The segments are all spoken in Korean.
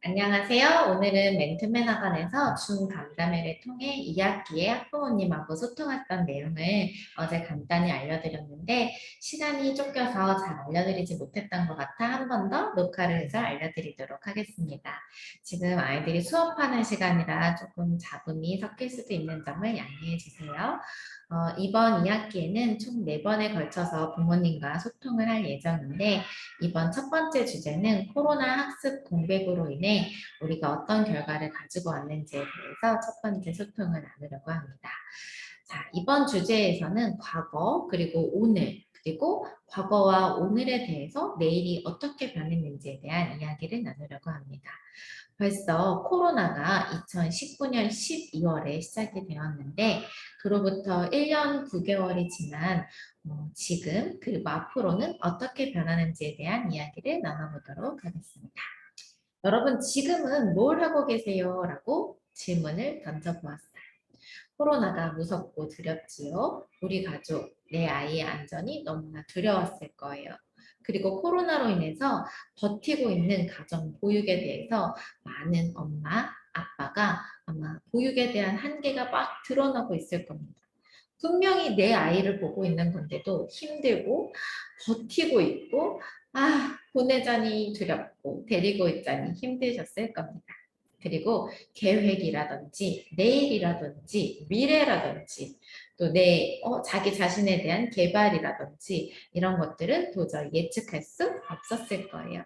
안녕하세요. 오늘은 맨투맨 학원에서 중간담회를 통해 2학기에 학부모님하고 소통했던 내용을 어제 간단히 알려드렸는데 시간이 쫓겨서 잘 알려드리지 못했던 것 같아 한 번 더 녹화를 해서 알려드리도록 하겠습니다. 지금 아이들이 수업하는 시간이라 조금 잡음이 섞일 수도 있는 점을 양해해 주세요. 이번 2학기에는 총 4번에 걸쳐서 부모님과 소통을 할 예정인데 이번 첫 번째 주제는 코로나 학습 공백으로 인해 우리가 어떤 결과를 가지고 왔는지에 대해서 첫 번째 소통을 나누려고 합니다. 자, 이번 주제에서는 과거 그리고 오늘 그리고 과거와 오늘에 대해서 내일이 어떻게 변했는지에 대한 이야기를 나누려고 합니다. 벌써 코로나가 2019년 12월에 시작이 되었는데 그로부터 1년 9개월이 지난 지금 그리고 앞으로는 어떻게 변하는지에 대한 이야기를 나눠보도록 하겠습니다. 여러분 지금은 뭘 하고 계세요? 라고 질문을 던져보았어요. 코로나가 무섭고 두렵지요. 우리 가족, 내 아이의 안전이 너무나 두려웠을 거예요. 그리고 코로나로 인해서 버티고 있는 가정 보육에 대해서 많은 엄마, 아빠가 아마 보육에 대한 한계가 막 드러나고 있을 겁니다. 분명히 내 아이를 보고 있는 건데도 힘들고 버티고 있고 보내자니 두렵고 데리고 있자니 힘드셨을 겁니다. 그리고 계획이라든지 내일이라든지 미래라든지 또 자기 자신에 대한 개발이라든지 이런 것들은 도저히 예측할 수 없었을 거예요.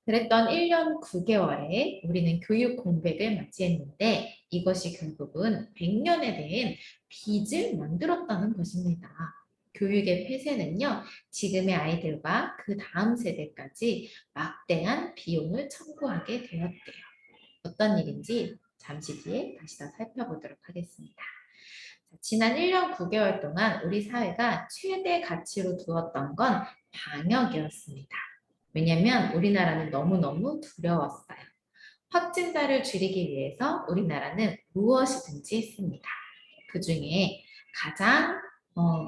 그랬던 1년 9개월에 우리는 교육 공백을 맞이했는데 이것이 결국은 100년에 대한 빚을 만들었다는 것입니다. 교육의 폐쇄는요, 지금의 아이들과 그 다음 세대까지 막대한 비용을 청구하게 되었대요. 어떤 일인지 잠시 뒤에 다시 더 살펴보도록 하겠습니다. 지난 1년 9개월 동안 우리 사회가 최대 가치로 두었던 건 방역이었습니다. 왜냐하면 우리나라는 너무너무 두려웠어요. 확진자를 줄이기 위해서 우리나라는 무엇이든지 했습니다. 그 중에 가장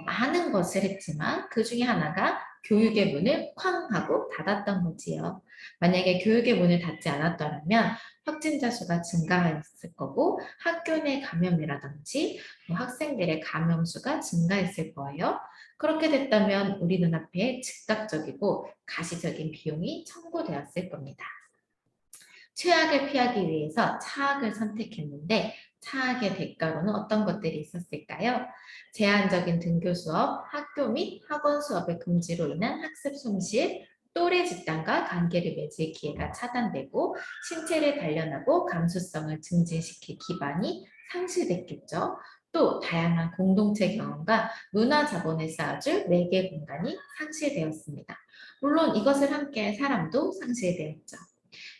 많은 것을 했지만 그 중에 하나가 교육의 문을 쾅 하고 닫았던 거지요. 만약에 교육의 문을 닫지 않았더라면 확진자 수가 증가했을 거고 학교 내 감염이라든지 학생들의 감염 수가 증가했을 거예요. 그렇게 됐다면 우리 눈앞에 즉각적이고 가시적인 비용이 청구되었을 겁니다. 최악을 피하기 위해서 차악을 선택했는데 차악의 대가로는 어떤 것들이 있었을까요? 제한적인 등교 수업, 학교 및 학원 수업의 금지로 인한 학습 손실, 또래 집단과 관계를 맺을 기회가 차단되고 신체를 단련하고 감수성을 증진시킬 기반이 상실됐겠죠. 또 다양한 공동체 경험과 문화 자본을 쌓아줄 매개 공간이 상실되었습니다. 물론 이것을 함께할 사람도 상실되었죠.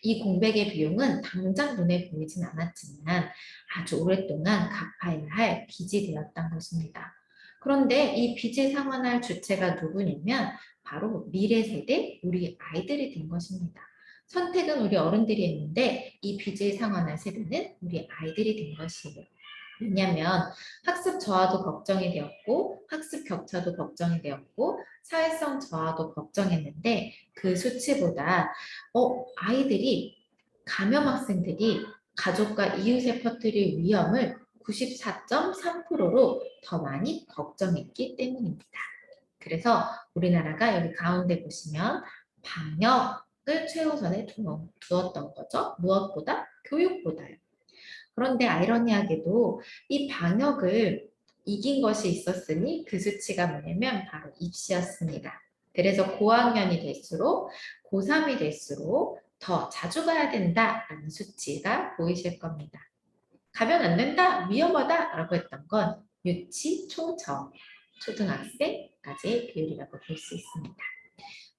이 공백의 비용은 당장 눈에 보이진 않았지만 아주 오랫동안 갚아야 할 빚이 되었던 것입니다. 그런데 이 빚을 상환할 주체가 누구냐면 바로 미래 세대, 우리 아이들이 된 것입니다. 선택은 우리 어른들이 했는데 이 빚을 상환할 세대는 우리 아이들이 된 것이에요. 왜냐하면 학습 저하도 걱정이 되었고 학습 격차도 걱정이 되었고 사회성 저하도 걱정했는데 그 수치보다 아이들이 감염 학생들이 가족과 이웃에 퍼뜨릴 위험을 94.3%로 더 많이 걱정했기 때문입니다. 그래서 우리나라가 여기 가운데 보시면 방역을 최우선에 두었던 거죠. 무엇보다? 교육보다요. 그런데 아이러니하게도 이 방역을 이긴 것이 있었으니 그 수치가 뭐냐면 바로 입시였습니다. 그래서 고학년이 될수록 고3이 될수록 더 자주 가야 된다라는 수치가 보이실 겁니다. 가면 안 된다, 위험하다 라고 했던 건 유치, 초저, 초등학생까지의 비율이라고 볼 수 있습니다.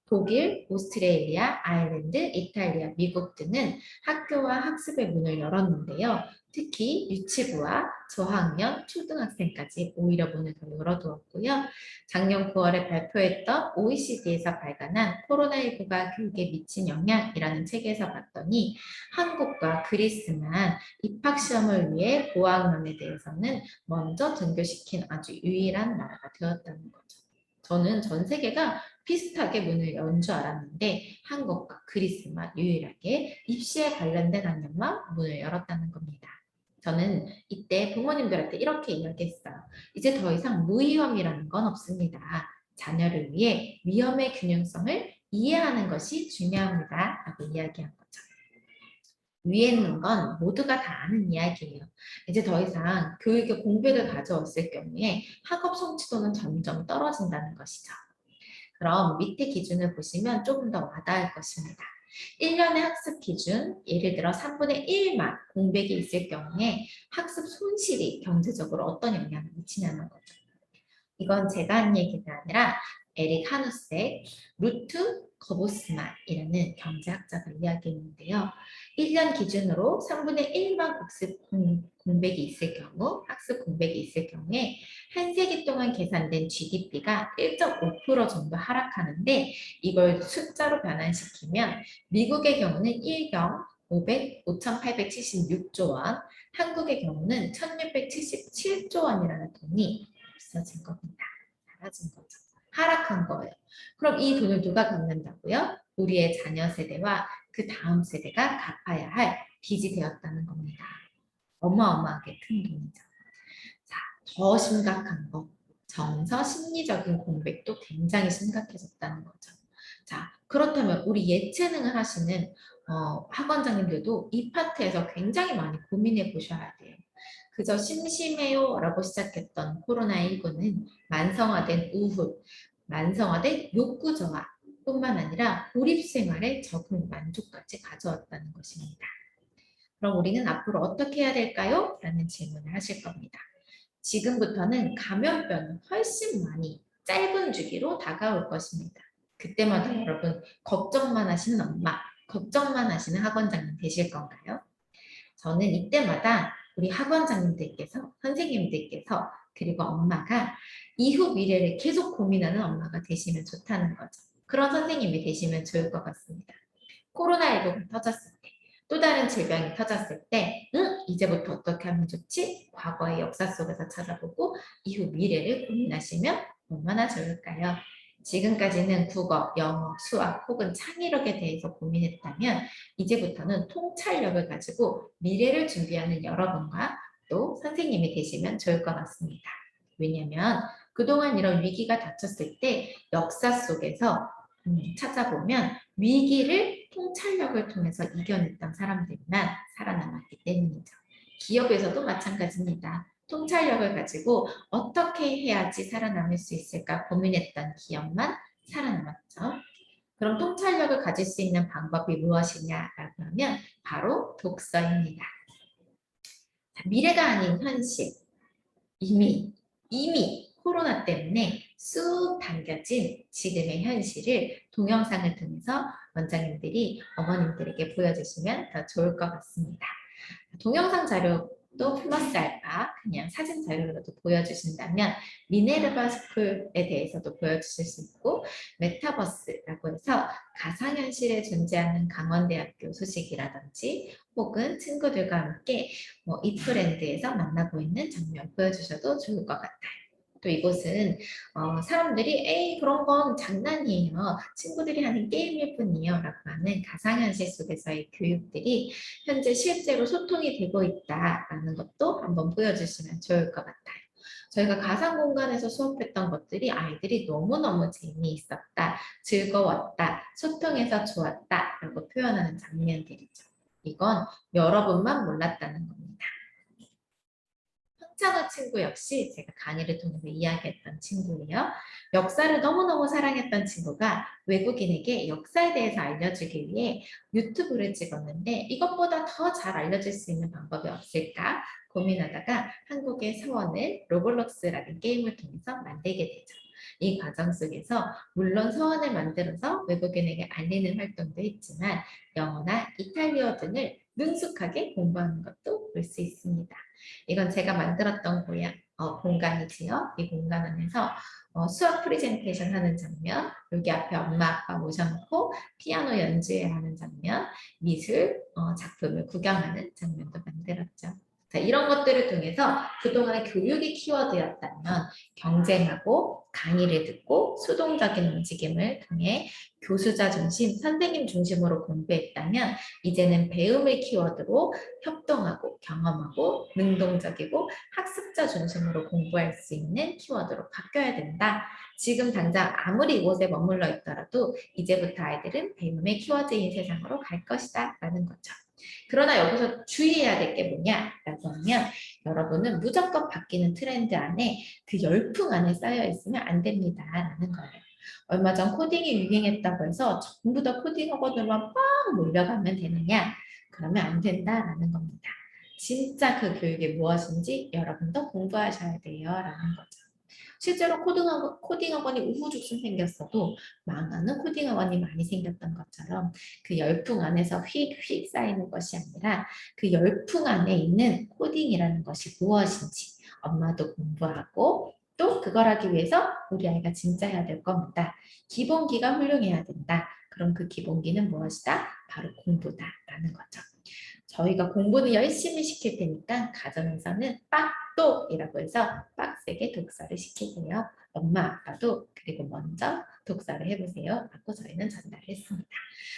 독일, 오스트레일리아, 아일랜드, 이탈리아, 미국 등은 학교와 학습의 문을 열었는데요. 특히 유치부와 저학년, 초등학생까지 오히려 문을 더 열어두었고요. 작년 9월에 발표했던 OECD에서 발간한 코로나19가 교육에 미친 영향이라는 책에서 봤더니 한국과 그리스만 입학시험을 위해 고학년에 대해서는 먼저 등교시킨 아주 유일한 나라가 되었다는 거죠. 저는 전 세계가 비슷하게 문을 연 줄 알았는데 한국과 그리스만 유일하게 입시에 관련된 학년만 문을 열었다는 겁니다. 저는 이때 부모님들한테 이렇게 이야기했어요. 이제 더 이상 무위험이라는 건 없습니다. 자녀를 위해 위험의 균형성을 이해하는 것이 중요합니다. 라고 이야기한 거죠. 위에 있는 건 모두가 다 아는 이야기예요. 이제 더 이상 교육에 공백을 가져왔을 경우에 학업 성취도는 점점 떨어진다는 것이죠. 그럼 밑에 기준을 보시면 조금 더 와닿을 것입니다. 1년의 학습 기준, 예를 들어 3분의 1만 공백이 있을 경우에 학습 손실이 경제적으로 어떤 영향을 미치냐는 거죠. 이건 제가 한 얘기가 아니라 에릭 하누색, 루트 거보스만이라는 경제학자가 이야기했는데요. 1년 기준으로 3분의 1만 공백이 있을 경우, 학습 공백이 있을 경우에 한 세기 동안 계산된 GDP가 1.5% 정도 하락하는데 이걸 숫자로 변환시키면 미국의 경우는 1경 5,876조 원, 한국의 경우는 1,677조 원이라는 돈이 없어진 겁니다. 사라진 거죠. 하락한 거예요. 그럼 이 돈을 누가 갚는다고요? 우리의 자녀 세대와 그 다음 세대가 갚아야 할 빚이 되었다는 겁니다. 어마어마하게 큰 돈이죠. 자, 더 심각한 거. 정서 심리적인 공백도 굉장히 심각해졌다는 거죠. 자, 그렇다면 우리 예체능을 하시는 학원장님들도 이 파트에서 굉장히 많이 고민해 보셔야 돼요. 그저 심심해요 라고 시작했던 코로나19는 만성화된 우울, 만성화된 욕구 저하 뿐만 아니라 몰입 생활의 적응 만족까지 가져왔다는 것입니다. 그럼 우리는 앞으로 어떻게 해야 될까요? 라는 질문을 하실 겁니다. 지금부터는 감염병은 훨씬 많이 짧은 주기로 다가올 것입니다. 그때마다 여러분 걱정만 하시는 엄마, 걱정만 하시는 학원장님 되실 건가요? 저는 이때마다 우리 학원장님들께서, 선생님들께서, 그리고 엄마가 이후 미래를 계속 고민하는 엄마가 되시면 좋다는 거죠. 그런 선생님이 되시면 좋을 것 같습니다. 코로나19가 터졌을 때, 또 다른 질병이 터졌을 때, 이제부터 어떻게 하면 좋지? 과거의 역사 속에서 찾아보고 이후 미래를 고민하시면 얼마나 좋을까요? 지금까지는 국어, 영어, 수학 혹은 창의력에 대해서 고민했다면 이제부터는 통찰력을 가지고 미래를 준비하는 여러분과 또 선생님이 되시면 좋을 것 같습니다. 왜냐하면 그동안 이런 위기가 닥쳤을 때 역사 속에서 찾아보면 위기를 통찰력을 통해서 이겨냈던 사람들만 살아남았기 때문이죠. 기업에서도 마찬가지입니다. 통찰력을 가지고 어떻게 해야지 살아남을 수 있을까 고민했던 기업만 살아남았죠. 그럼 통찰력을 가질 수 있는 방법이 무엇이냐라고 하면 바로 독서입니다. 미래가 아닌 현실, 이미 코로나 때문에 쑥 당겨진 지금의 현실을 동영상을 통해서 원장님들이 어머님들에게 보여주시면 더 좋을 것 같습니다. 동영상 자료도 플러스 알파 그냥 사진 자료로도 보여주신다면 미네르바 스쿨에 대해서도 보여주실 수 있고 메타버스라고 해서 가상현실에 존재하는 강원대학교 소식이라든지 혹은 친구들과 함께 이프랜드에서 만나고 있는 장면 보여주셔도 좋을 것 같아요. 또 이곳은 사람들이 에이 그런 건 장난이에요. 친구들이 하는 게임일 뿐이에요. 라고 하는 가상현실 속에서의 교육들이 현재 실제로 소통이 되고 있다라는 것도 한번 보여주시면 좋을 것 같아요. 저희가 가상 공간에서 수업했던 것들이 아이들이 너무너무 재미있었다, 즐거웠다, 소통해서 좋았다 라고 표현하는 장면들이죠. 이건 여러분만 몰랐다는 겁니다. 황찬호 친구 역시 제가 강의를 통해서 이야기했던 친구예요. 역사를 너무너무 사랑했던 친구가 외국인에게 역사에 대해서 알려주기 위해 유튜브를 찍었는데 이것보다 더 잘 알려줄 수 있는 방법이 없을까 고민하다가 한국의 서원을 로블록스라는 게임을 통해서 만들게 되죠. 이 과정 속에서 물론 서원을 만들어서 외국인에게 알리는 활동도 했지만 영어나 이탈리아 등을 능숙하게 공부하는 것도 볼 수 있습니다. 이건 제가 만들었던 공간이지요. 이 공간 안에서 수학 프레젠테이션 하는 장면, 여기 앞에 엄마 아빠 모셔놓고 피아노 연주회 하는 장면, 미술 작품을 구경하는 장면도 만들었죠. 자, 이런 것들을 통해서 그동안 교육이 키워드였다면 경쟁하고 강의를 듣고 수동적인 움직임을 통해 교수자 중심, 선생님 중심으로 공부했다면 이제는 배움을 키워드로 협동하고 경험하고 능동적이고 학습자 중심으로 공부할 수 있는 키워드로 바뀌어야 된다. 지금 당장 아무리 이곳에 머물러 있더라도 이제부터 아이들은 배움의 키워드인 세상으로 갈 것이다 라는 거죠. 그러나 여기서 주의해야 될 게 뭐냐라고 하면 여러분은 무조건 바뀌는 트렌드 안에 그 열풍 안에 쌓여 있으면 안 됩니다라는 거예요. 얼마 전 코딩이 유행했다고 해서 전부 다 코딩 학원으로만 막 몰려가면 되느냐? 그러면 안 된다라는 겁니다. 진짜 그 교육이 무엇인지 여러분도 공부하셔야 돼요 라는 거죠. 실제로 코딩 학원이 우후죽순 생겼어도 망하는 코딩 학원이 많이 생겼던 것처럼 그 열풍 안에서 휙휙 쌓이는 것이 아니라 그 열풍 안에 있는 코딩이라는 것이 무엇인지 엄마도 공부하고 또 그걸 하기 위해서 우리 아이가 진짜 해야 될 겁니다. 기본기가 훌륭해야 된다. 그럼 그 기본기는 무엇이다? 바로 공부다라는 거죠. 저희가 공부는 열심히 시킬 테니까 가정에서는 빡독이라고 해서 빡세게 독서를 시키세요. 엄마 아빠도 그리고 먼저 독서를 해보세요 라고 저희는 전달했습니다.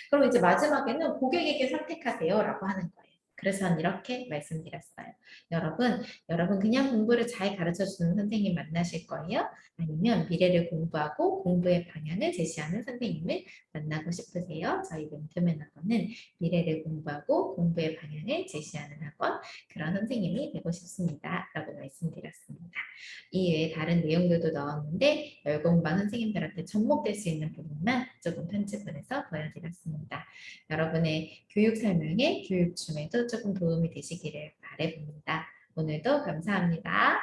그럼 이제 마지막에는 고객에게 선택하세요 라고 하는 거예요. 그래서 저는 이렇게 말씀드렸어요. 여러분 그냥 공부를 잘 가르쳐주는 선생님 만나실 거예요? 아니면 미래를 공부하고 공부의 방향을 제시하는 선생님을 만나고 싶으세요? 저희 멘토맨 학원은 미래를 공부하고 공부의 방향을 제시하는 학원, 그런 선생님이 되고 싶습니다 라고 말씀드렸습니다. 이 외에 다른 내용들도 넣었는데 열공반 선생님들한테 접목될 수 있는 부분만 조금 편집을 해서 보여드렸습니다. 여러분의 교육 설명에 교육 중에도 조금 도움이 되시기를 바라봅니다. 오늘도 감사합니다.